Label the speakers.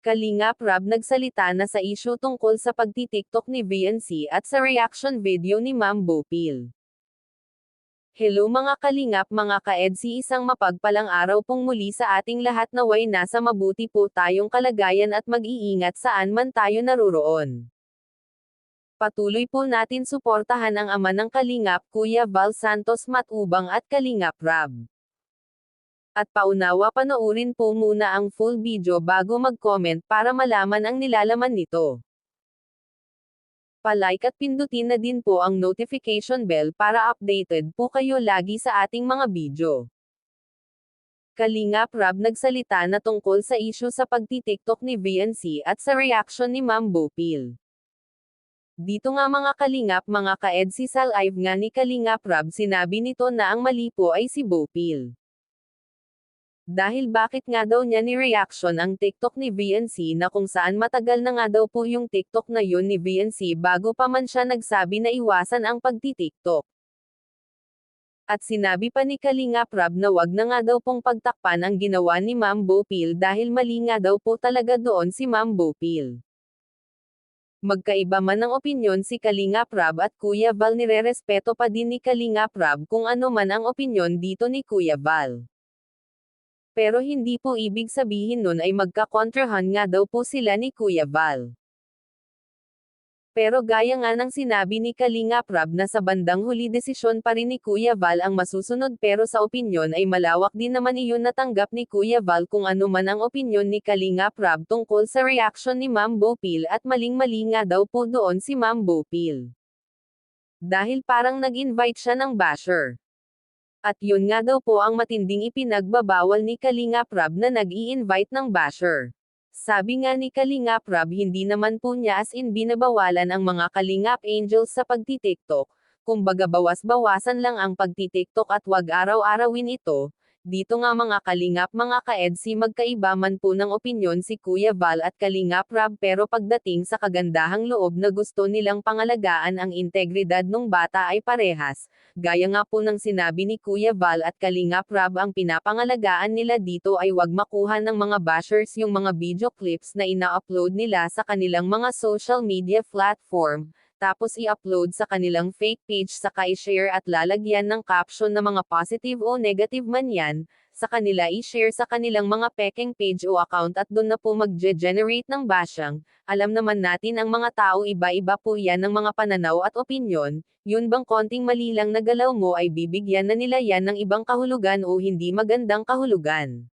Speaker 1: Kalingap Rab nagsalita na sa issue tungkol sa pagtitiktok ni VNC at sa reaction video ni Ma'am Bopil. Hello mga kalingap mga ka-EDSI, isang mapagpalang araw pong muli sa ating lahat, naway nasa mabuti po tayong kalagayan at mag-iingat saan man tayo naroroon. Patuloy po natin suportahan ang ama ng Kalingap, Kuya Val Santos Matubang at Kalingap Rab. At paunawa, panoorin po muna ang full video bago mag-comment para malaman ang nilalaman nito. Pa-like at pindutin na din po ang notification bell para updated po kayo lagi sa ating mga video. Kalingap Rab nagsalita na tungkol sa issue sa pagtitiktok ni VNC at sa reaction ni Ma'am Bopil. Dito nga mga kalingap mga ka-EDSI, sa live nga ni Kalingap Rab sinabi nito na ang mali po ay si Bopil. Dahil bakit nga daw niya ni-reaction ang TikTok ni VNC na kung saan matagal na nga daw po yung TikTok na yun ni VNC bago pa man siya nagsabi na iwasan ang pagti-TikTok. At sinabi pa ni Kalingap Rab na wag na nga daw pong pagtakpan ang ginawa ni Ma'am Bopil dahil mali nga daw po talaga doon si Ma'am Bopil. Magkaiba man ng opinyon si Kalingap Rab at Kuya Val, nirerespeto pa din ni Kalingap Rab kung ano man ang opinyon dito ni Kuya Val. Pero hindi po ibig sabihin nun ay magka-kontrahan nga daw po sila ni Kuya Val. Pero gaya nga ng sinabi ni Kalingap Rab na sa bandang huli desisyon pa rin ni Kuya Val ang masusunod, pero sa opinyon ay malawak din naman iyon natanggap ni Kuya Val kung ano man ang opinyon ni Kalingap Rab tungkol sa reaction ni Ma'am Bopil, at maling-mali nga daw po doon si Ma'am Bopil. Dahil parang nag-invite siya ng basher. At yun nga daw po ang matinding ipinagbabawal ni Kalingap Rab na nag-i-invite ng basher. Sabi nga ni Kalingap Rab hindi naman po niya as in binabawalan ang mga Kalingap Angels sa pagtitiktok, kumbaga bawas-bawasan lang ang pagtitiktok at wag araw-arawin ito. Dito nga mga kalingap mga ka-EDSI, magkaiba man po ng opinyon si Kuya Val at Kalingap Rab, pero pagdating sa kagandahang loob na gusto nilang pangalagaan ang integridad ng bata ay parehas. Gaya nga po ng sinabi ni Kuya Val at Kalingap Rab, ang pinapangalagaan nila dito ay wag makuha ng mga bashers yung mga video clips na ina-upload nila sa kanilang mga social media platform, tapos i-upload sa kanilang fake page, saka i-share at lalagyan ng caption na mga positive o negative man yan, sa kanila i-share sa kanilang mga pekeng page o account, at doon na po mag-generate ng bashang. Alam naman natin ang mga tao, iba-iba po yan ng mga pananaw at opinyon, yun bang konting mali lang na galaw mo ay bibigyan na nila yan ng ibang kahulugan o hindi magandang kahulugan.